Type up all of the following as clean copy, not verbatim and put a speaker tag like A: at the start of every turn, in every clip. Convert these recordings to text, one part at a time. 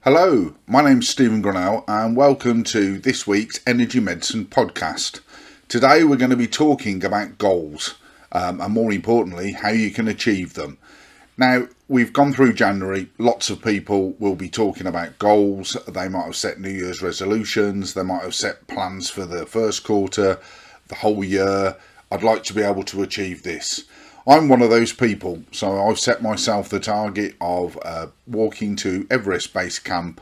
A: Hello, my name's Stephen Grinnell and welcome to this week's Energy Medicine podcast. Today we're going to be talking about goals and more importantly how you can achieve them. Now we've gone through January, lots of people will be talking about goals. They might have set New Year's resolutions, they might have set plans for the first quarter, the whole year. I'd like to be able to achieve this. I'm one of those people, so I've set myself the target of walking to Everest Base Camp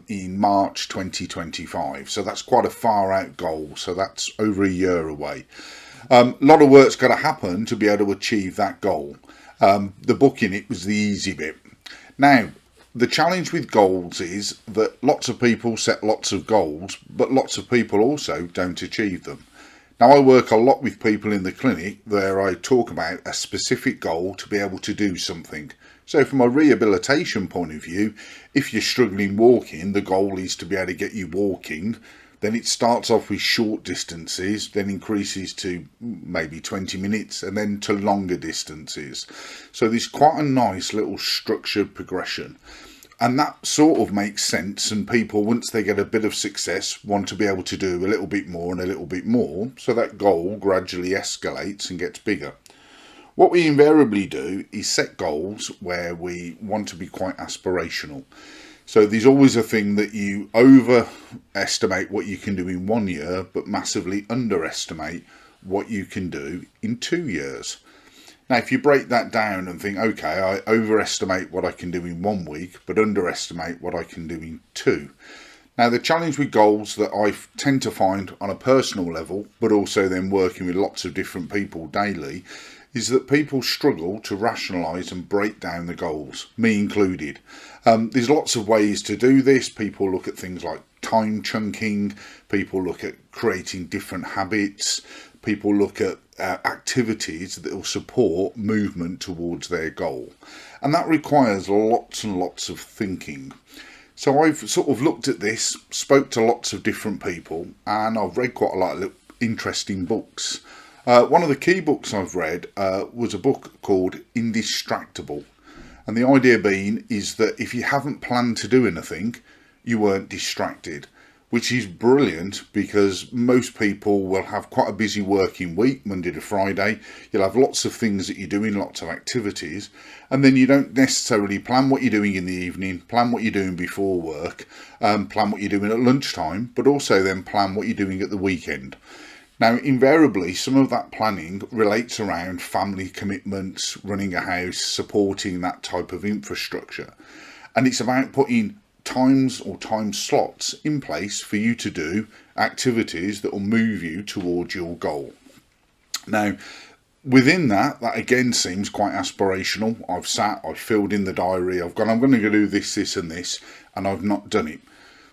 A: in March 2025. So that's quite a far out goal, so that's over a year away. A lot of work's got to happen to be able to achieve that goal. The booking it was the easy bit. Now, the challenge with goals is that lots of people set lots of goals, but lots of people also don't achieve them. Now, I work a lot with people in the clinic where I talk about a specific goal to be able to do something. So from a rehabilitation point of view, if you're struggling walking, the goal is to be able to get you walking. Then it starts off with short distances, then increases to maybe 20 minutes and then to longer distances. So there's quite a nice little structured progression. And that sort of makes sense, and people, once they get a bit of success, want to be able to do a little bit more and a little bit more, so that goal gradually escalates and gets bigger. What we invariably do is set goals where we want to be quite aspirational. So there's always a thing that you overestimate what you can do in 1 year, but massively underestimate what you can do in 2 years. Now, if you break that down and think, okay, I overestimate what I can do in 1 week, but underestimate what I can do in 2. Now, the challenge with goals that I tend to find on a personal level, but also then working with lots of different people daily, is that people struggle to rationalise and break down the goals, me included. There's lots of ways to do this. People look at things like time chunking, people look at creating different habits, people look at activities that will support movement towards their goal. And that requires lots and lots of thinking. So I've sort of looked at this, spoke to lots of different people, and I've read quite a lot of interesting books. One of the key books I've read was a book called Indistractable. And the idea being is that if you haven't planned to do anything, you weren't distracted. Which is brilliant because most people will have quite a busy working week, Monday to Friday. You'll have lots of things that you're doing, lots of activities, and then you don't necessarily plan what you're doing in the evening, plan what you're doing before work, plan what you're doing at lunchtime, but also then plan what you're doing at the weekend. Now, invariably, some of that planning relates around family commitments, running a house, supporting that type of infrastructure. And it's about putting times or time slots in place for you to do activities that will move you towards your goal. Now, within that again seems quite aspirational. I've filled in the diary, I'm going to go do this, this and this, and I've not done it.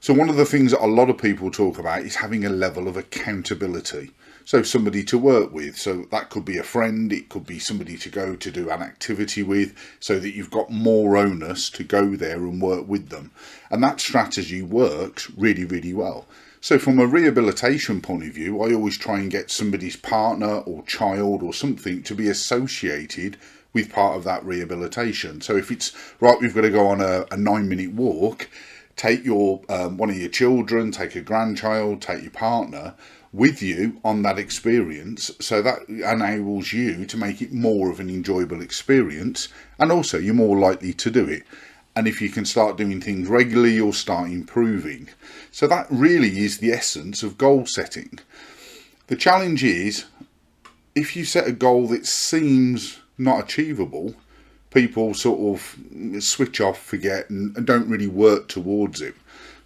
A: So one of the things that a lot of people talk about is having a level of accountability. So somebody to work with, so that could be a friend, it could be somebody to go to do an activity with, so that you've got more onus to go there and work with them. And that strategy works really, really well. So from a rehabilitation point of view, I always try and get somebody's partner or child or something to be associated with part of that rehabilitation. So if it's, right, we've got to go on a 9-minute walk, take your one of your children, take a grandchild, take your partner with you on that experience, so that enables you to make it more of an enjoyable experience, and also you're more likely to do it. And if you can start doing things regularly, you'll start improving. So that really is the essence of goal setting. The challenge is, if you set a goal that seems not achievable, people sort of switch off, forget, and don't really work towards it.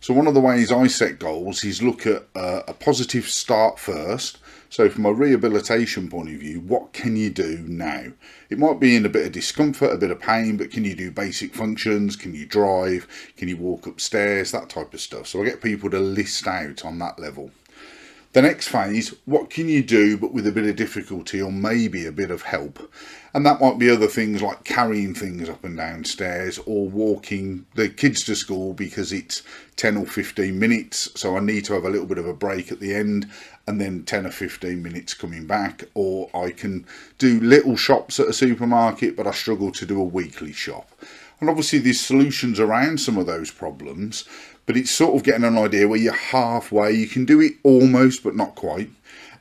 A: So one of the ways I set goals is look at a positive start first. So from a rehabilitation point of view, what can you do now? It might be in a bit of discomfort, a bit of pain, but can you do basic functions? Can you drive? Can you walk upstairs? That type of stuff. So I get people to list out on that level. The next phase, what can you do but with a bit of difficulty or maybe a bit of help? And that might be other things like carrying things up and down stairs or walking the kids to school because it's 10 or 15 minutes. So I need to have a little bit of a break at the end and then 10 or 15 minutes coming back. Or I can do little shops at a supermarket, but I struggle to do a weekly shop. And obviously there's solutions around some of those problems, but it's sort of getting an idea where you're halfway, you can do it almost, but not quite.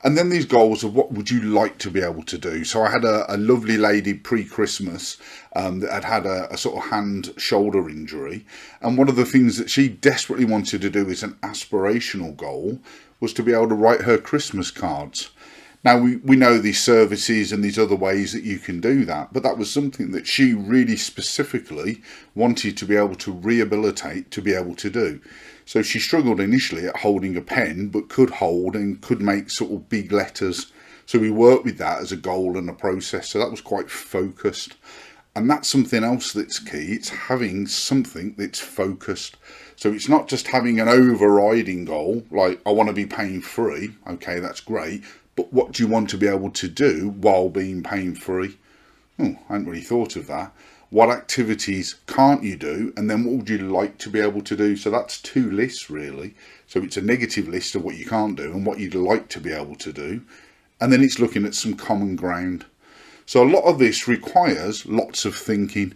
A: And then these goals of what would you like to be able to do. So I had a lovely lady pre-Christmas that had a sort of hand shoulder injury. And one of the things that she desperately wanted to do as an aspirational goal was to be able to write her Christmas cards. Now, we know these services and these other ways that you can do that, but that was something that she really specifically wanted to be able to rehabilitate to be able to do. So she struggled initially at holding a pen, but could hold and could make sort of big letters. So we worked with that as a goal and a process. So that was quite focused. And that's something else that's key. It's having something that's focused. So it's not just having an overriding goal, like I want to be pain free. Okay, that's great. But what do you want to be able to do while being pain free? I hadn't really thought of that. What activities can't you do? And then what would you like to be able to do? So that's two lists really. So it's a negative list of what you can't do and what you'd like to be able to do. And then it's looking at some common ground. So a lot of this requires lots of thinking.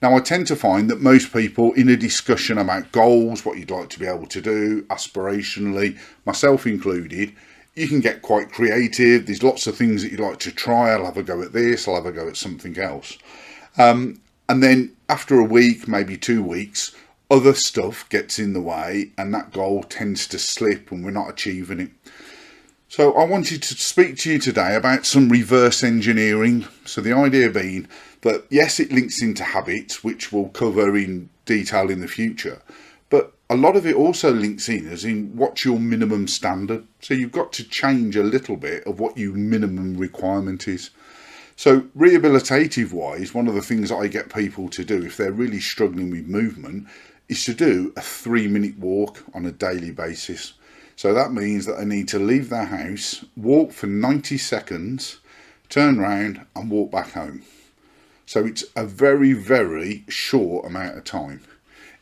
A: Now, I tend to find that most people in a discussion about goals, what you'd like to be able to do, aspirationally, myself included, you can get quite creative. There's lots of things that you'd like to try. I'll have a go at this, I'll have a go at something else. And then after a week, maybe 2 weeks, other stuff gets in the way and that goal tends to slip and we're not achieving it. So I wanted to speak to you today about some reverse engineering. So the idea being that yes, it links into habits, which we'll cover in detail in the future, but a lot of it also links in as in what's your minimum standard. So you've got to change a little bit of what your minimum requirement is. So rehabilitative wise, one of the things that I get people to do if they're really struggling with movement is to do a 3-minute walk on a daily basis. So that means that they need to leave their house, walk for 90 seconds, turn around and walk back home. So it's a very, very short amount of time.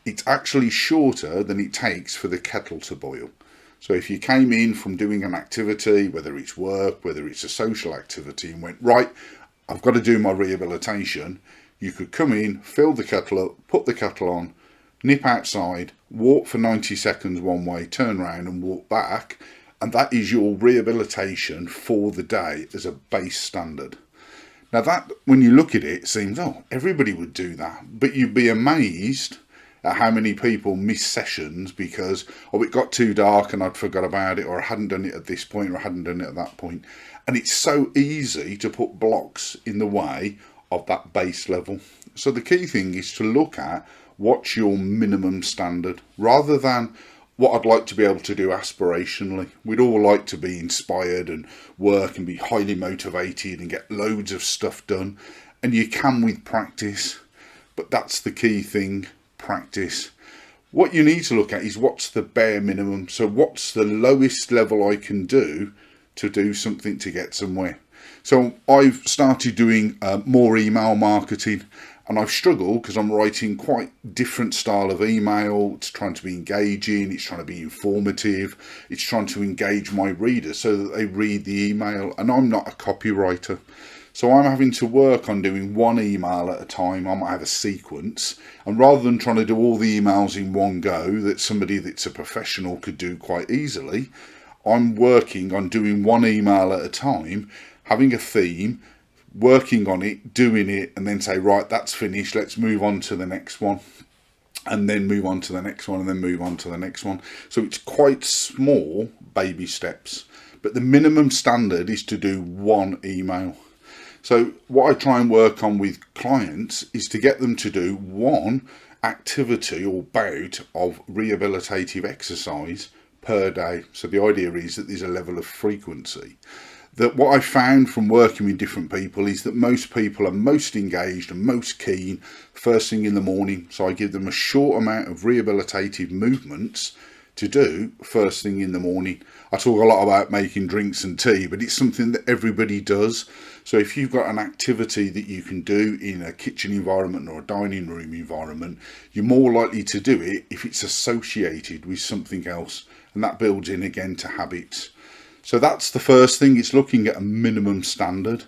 A: It's actually shorter than it takes for the kettle to boil. So if you came in from doing an activity, whether it's work, whether it's a social activity, and went, right, I've got to do my rehabilitation, you could come in, fill the kettle up, put the kettle on, nip outside, walk for 90 seconds one way, turn around and walk back, and that is your rehabilitation for the day as a base standard. Now that, when you look at it, it seems, oh, everybody would do that, but you'd be amazed at how many people miss sessions because, oh, it got too dark and I'd forgot about it, or I hadn't done it at this point, or I hadn't done it at that point. And it's so easy to put blocks in the way of that base level. So the key thing is to look at what's your minimum standard rather than what I'd like to be able to do aspirationally. We'd all like to be inspired and work and be highly motivated and get loads of stuff done. And you can with practice, but that's the key thing, practice. What you need to look at is what's the bare minimum. So what's the lowest level I can do to do something to get somewhere. So I've started doing more email marketing, and I've struggled because I'm writing quite different style of email. It's trying to be engaging, it's trying to be informative, it's trying to engage my readers so that they read the email, and I'm not a copywriter. So I'm having to work on doing one email at a time. I might have a sequence, and rather than trying to do all the emails in one go that somebody that's a professional could do quite easily, I'm working on doing one email at a time, having a theme, working on it, doing it, and then say, right, that's finished, let's move on to the next one, and then move on to the next one, and then move on to the next one. So it's quite small baby steps, but the minimum standard is to do one email. So what I try and work on with clients is to get them to do one activity or bout of rehabilitative exercise per day. So the idea is that there's a level of frequency. That what I found from working with different people is that most people are most engaged and most keen first thing in the morning. So I give them a short amount of rehabilitative movements to do first thing in the morning. I talk a lot about making drinks and tea, but it's something that everybody does. So if you've got an activity that you can do in a kitchen environment or a dining room environment, you're more likely to do it if it's associated with something else, and that builds in again to habits. So that's the first thing, it's looking at a minimum standard.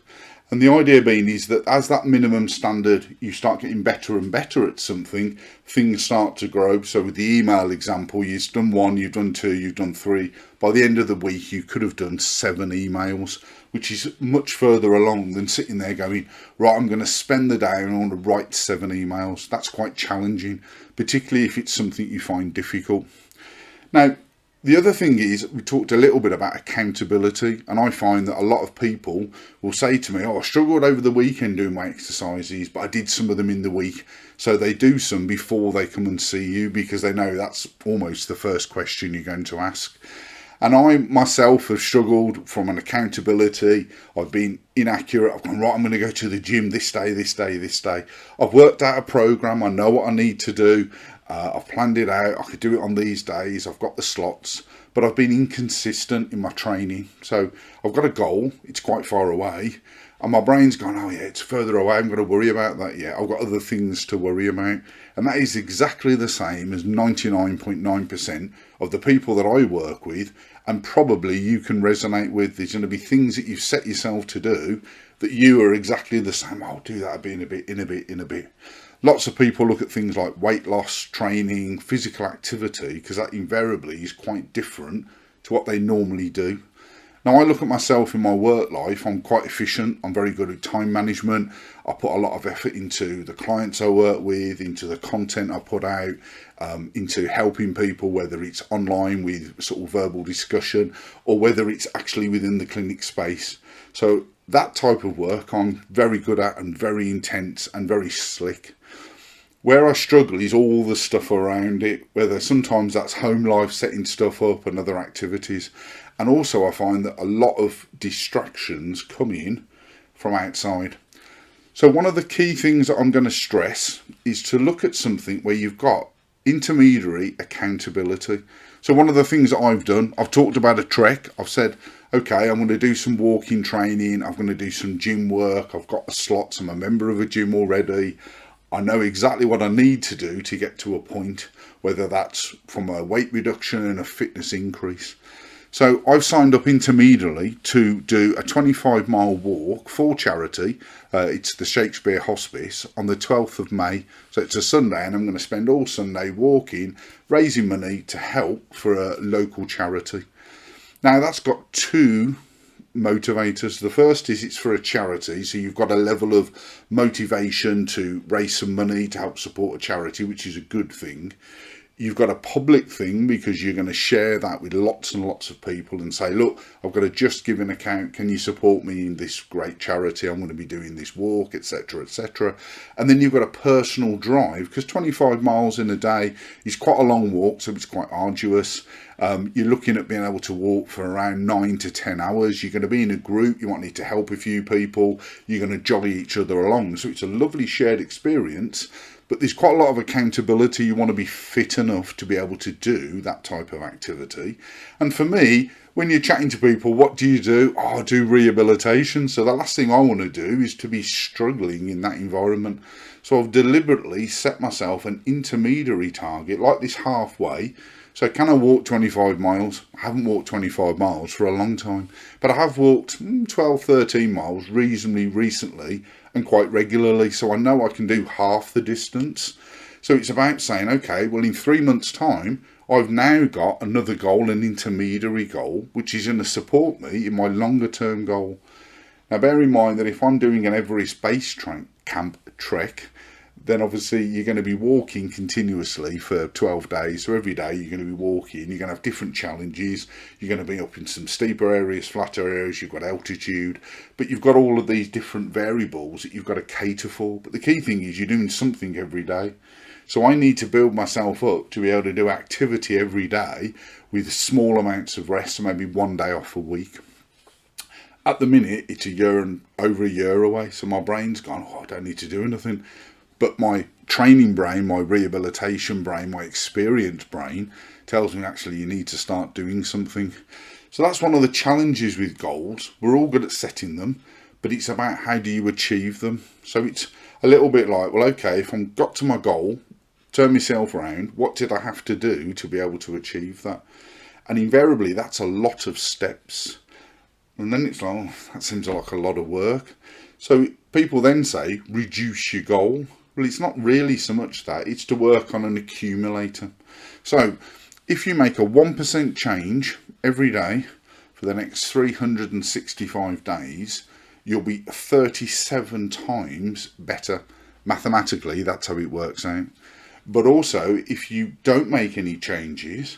A: And the idea being is that as that minimum standard, you start getting better and better at something, things start to grow. So with the email example, you've done 1, you've done 2, you've done 3. By the end of the week, you could have done 7 emails, which is much further along than sitting there going, right, I'm going to spend the day and I want to write 7 emails. That's quite challenging, particularly if it's something you find difficult. Now, the other thing is, we talked a little bit about accountability, and I find that a lot of people will say to me, I struggled over the weekend doing my exercises, but I did some of them in the week. So they do some before they come and see you, because they know that's almost the first question you're going to ask. And I myself have struggled from an accountability. I've been inaccurate. I've gone, right, I'm going to go to the gym this day, this day, this day. I've worked out a program. I know what I need to do. I've planned it out. I could do it on these days. I've got the slots, but I've been inconsistent in my training. So I've got a goal. It's quite far away. And my brain's gone, oh yeah, it's further away. I'm going to worry about that yet. I've got other things to worry about. And that is exactly the same as 99.9% of the people that I work with, and probably you can resonate with. There's going to be things that you've set yourself to do that you are exactly the same. I'll do that in a bit. Lots of people look at things like weight loss, training, physical activity, because that invariably is quite different to what they normally do. Now, I look at myself in my work life. I'm quite efficient. I'm very good at time management. I put a lot of effort into the clients I work with, into the content I put out, into helping people, whether it's online with sort of verbal discussion or whether it's actually within the clinic space. So that type of work I'm very good at and very intense and very slick. Where I struggle is all the stuff around it, whether sometimes that's home life, setting stuff up and other activities. And also I find that a lot of distractions come in from outside. So one of the key things that I'm going to stress is to look at something where you've got intermediary accountability. So one of the things that I've done, I've talked about a trek. I've said, okay, I'm going to do some walking training. I'm going to do some gym work. I've got the slots. I'm a member of a gym already. I know exactly what I need to do to get to a point, whether that's from a weight reduction and a fitness increase. So I've signed up intermediately to do a 25-mile walk for charity. It's the Shakespeare Hospice on the 12th of May. So it's a Sunday, and I'm going to spend all Sunday walking, raising money to help for a local charity. Now, that's got 2 motivators. The first is it's for a charity, so you've got a level of motivation to raise some money to help support a charity, which is a good thing. You've got a public thing because you're going to share that with lots and lots of people and say, look, I've got a Just Giving account. Can you support me in this great charity? I'm going to be doing this walk, etc., etc. And then you've got a personal drive, because 25 miles in a day is quite a long walk, so it's quite arduous. You're looking at being able to walk for around 9 to 10 hours. You're going to be in a group. You might need to help a few people. You're going to jolly each other along. So it's a lovely shared experience. But there's quite a lot of accountability. You want to be fit enough to be able to do that type of activity. And for me, when you're chatting to people, what do you do? Oh, I do rehabilitation. So the last thing I want to do is to be struggling in that environment. So I've deliberately set myself an intermediary target, like this halfway. So can I walk 25 miles? I haven't walked 25 miles for a long time, but I have walked 12, 13 miles reasonably recently and quite regularly. So I know I can do half the distance. So it's about saying, okay, well, in 3 months' time, I've now got another goal, an intermediary goal, which is going to support me in my longer term goal. Now, bear in mind that if I'm doing an Everest Base Camp trek, then obviously you're going to be walking continuously for 12 days. So every day you're going to be walking. You're going to have different challenges. You're going to be up in some steeper areas, flatter areas. You've got altitude. But you've got all of these different variables that you've got to cater for. But the key thing is you're doing something every day. So I need to build myself up to be able to do activity every day with small amounts of rest, so maybe 1 day off a week. At the minute, it's over a year away. So my brain's gone, I don't need to do anything. But my training brain, my rehabilitation brain, my experienced brain tells me actually you need to start doing something. So that's one of the challenges with goals. We're all good at setting them, but it's about how do you achieve them. So it's a little bit like, well, okay, if I've got to my goal, turn myself around, what did I have to do to be able to achieve that? And invariably, that's a lot of steps. And then it's like, oh, that seems like a lot of work. So people then say, reduce your goal. Well, it's not really so much that, it's to work on an accumulator. So if you make a 1% change every day for the next 365 days, you'll be 37 times better. Mathematically, that's how it works out. But also, if you don't make any changes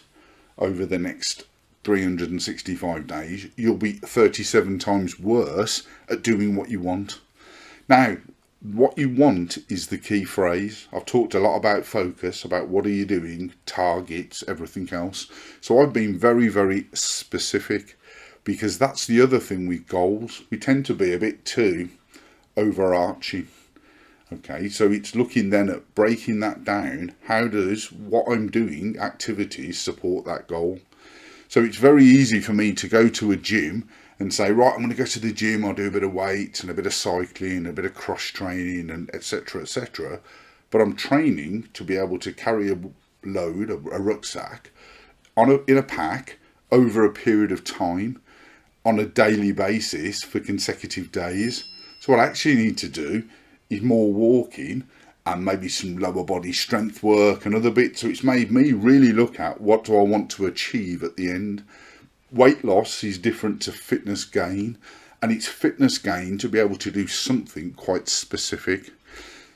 A: over the next 365 days, you'll be 37 times worse at doing what you want. Now, what you want is the key phrase. I've talked a lot about focus, about what are you doing, targets, everything else. So I've been very, very specific, because that's the other thing with goals. We tend to be a bit too overarching. Okay, so it's looking then at breaking that down. How does what I'm doing, activities, support that goal? So it's very easy for me to go to a gym and say, right, I'm going to go to the gym, I'll do a bit of weights and a bit of cycling, a bit of cross training and etc, etc. But I'm training to be able to carry a load, a rucksack, in a pack over a period of time on a daily basis for consecutive days. So what I actually need to do is more walking and maybe some lower body strength work and other bits. So it's made me really look at what do I want to achieve at the end. Weight loss is different to fitness gain, and it's fitness gain to be able to do something quite specific.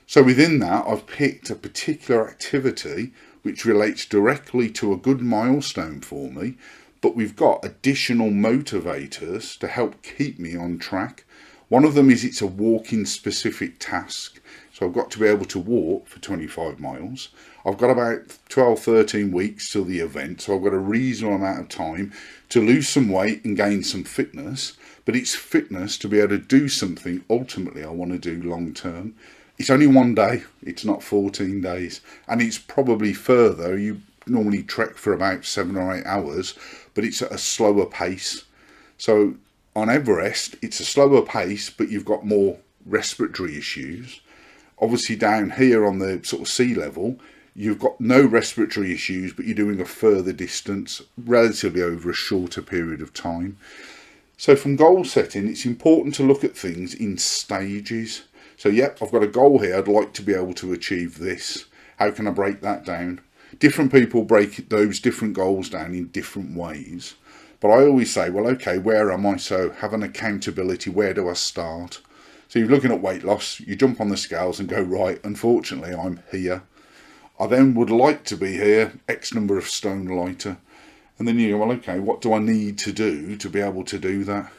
A: So within that, I've picked a particular activity which relates directly to a good milestone for me, but we've got additional motivators to help keep me on track. One of them is it's a walking specific task. So I've got to be able to walk for 25 miles. I've got about 12, 13 weeks till the event. So I've got a reasonable amount of time to lose some weight and gain some fitness. But it's fitness to be able to do something ultimately I want to do long term. It's only one day. It's not 14 days. And it's probably further. You normally trek for about 7 or 8 hours, but it's at a slower pace. So on Everest, it's a slower pace, but you've got more respiratory issues. Obviously down here on the sort of sea level, you've got no respiratory issues, but you're doing a further distance relatively over a shorter period of time. So from goal setting, it's important to look at things in stages. So yep, I've got a goal here. I'd like to be able to achieve this. How can I break that down? Different people break those different goals down in different ways. But I always say, well, okay, where am I? So have an accountability. Where do I start? So you're looking at weight loss, you jump on the scales and go, right, unfortunately, I'm here. I then would like to be here, X number of stone lighter. And then you go, well, okay, what do I need to do to be able to do that?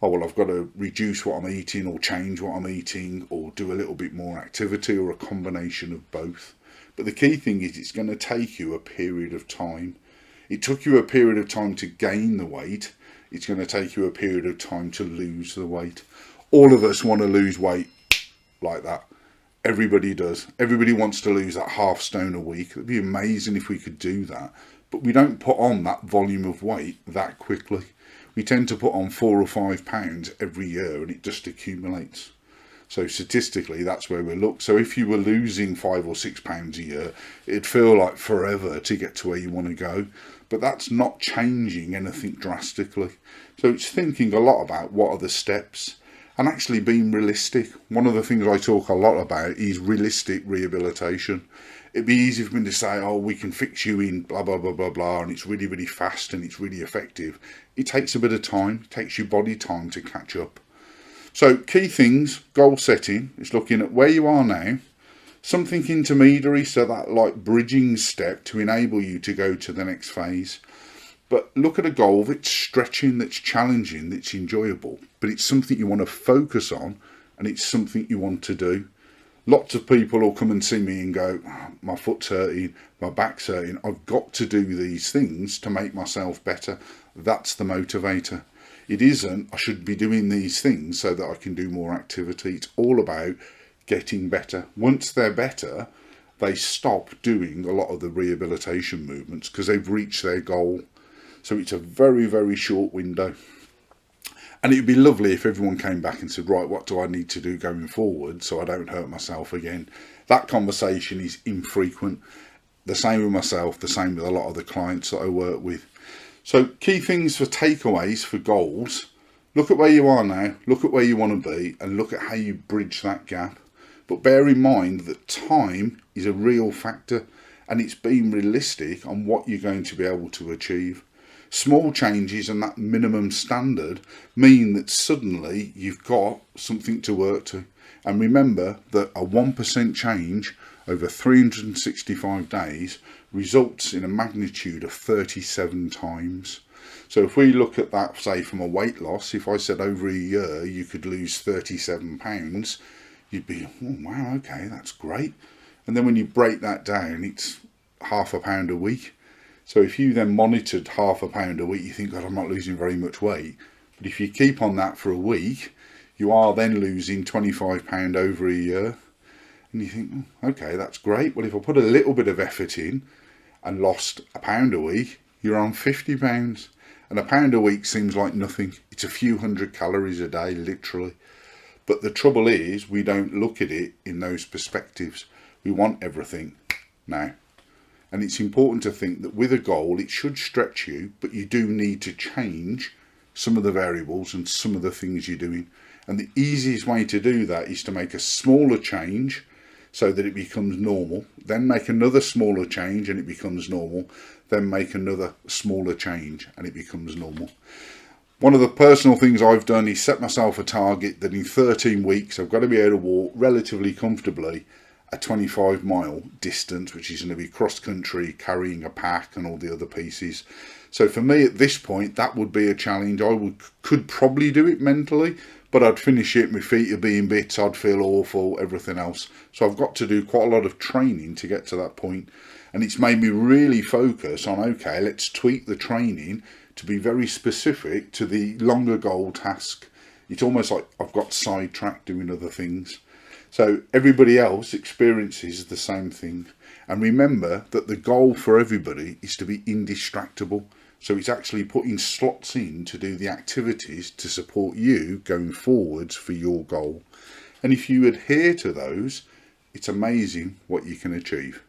A: Oh, well, I've got to reduce what I'm eating or change what I'm eating or do a little bit more activity or a combination of both. But the key thing is it's going to take you a period of time. It took you a period of time to gain the weight. It's going to take you a period of time to lose the weight. All of us want to lose weight like that. Everybody does. Everybody wants to lose that half stone a week. It'd be amazing if we could do that. But we don't put on that volume of weight that quickly. We tend to put on 4 or 5 pounds every year and it just accumulates. So statistically, that's where we look. So if you were losing 5 or 6 pounds a year, it'd feel like forever to get to where you want to go. But that's not changing anything drastically. So it's thinking a lot about what are the steps and actually being realistic. One of the things I talk a lot about is realistic rehabilitation. It'd be easy for me to say, oh, we can fix you in blah, blah, blah, blah, blah, and it's really, really fast and it's really effective. It takes a bit of time. It takes your body time to catch up. So key things, goal setting, is looking at where you are now, something intermediary, so that like bridging step to enable you to go to the next phase. But look at a goal that's stretching, that's challenging, that's enjoyable, but it's something you want to focus on and it's something you want to do. Lots of people will come and see me and go, oh, my foot's hurting, my back's hurting. I've got to do these things to make myself better. That's the motivator. It isn't, I should be doing these things so that I can do more activity. It's all about getting better. Once they're better, they stop doing a lot of the rehabilitation movements because they've reached their goal. So it's a very, very short window. And it'd be lovely if everyone came back and said, right, what do I need to do going forward so I don't hurt myself again? That conversation is infrequent. The same with myself, the same with a lot of the clients that I work with. So key things for takeaways for goals. Look at where you are now, look at where you want to be, and look at how you bridge that gap. But bear in mind that time is a real factor, and it's being realistic on what you're going to be able to achieve. Small changes and that minimum standard mean that suddenly you've got something to work to. And remember that a 1% change over 365 days results in a magnitude of 37 times. So if we look at that, say, from a weight loss, if I said over a year you could lose 37 pounds, you'd be, oh, wow, okay, that's great. And then when you break that down, it's £0.5 a week. So if you then monitored £0.5 a week, you think, God, I'm not losing very much weight. But if you keep on that for a week, you are then losing £25 over a year. And you think, oh, okay, that's great. Well, if I put a little bit of effort in and lost £1 a week, you're on £50. And £1 a week seems like nothing. It's a few hundred calories a day, literally. But the trouble is, we don't look at it in those perspectives. We want everything now. And it's important to think that with a goal, it should stretch you, but you do need to change some of the variables and some of the things you're doing. And the easiest way to do that is to make a smaller change so that it becomes normal, then make another smaller change and it becomes normal, then make another smaller change and it becomes normal. One of the personal things I've done is set myself a target that in 13 weeks I've got to be able to walk relatively comfortably a 25-mile distance, which is going to be cross-country, carrying a pack and all the other pieces. So for me at this point, that would be a challenge. Could probably do it mentally, but I'd finish it, my feet would be in bits, I'd feel awful, everything else. So I've got to do quite a lot of training to get to that point. And it's made me really focus on, okay, let's tweak the training to be very specific to the longer goal task. It's almost like I've got sidetracked doing other things. So everybody else experiences the same thing. And remember that the goal for everybody is to be indistractable. So it's actually putting slots in to do the activities to support you going forwards for your goal. And if you adhere to those, it's amazing what you can achieve.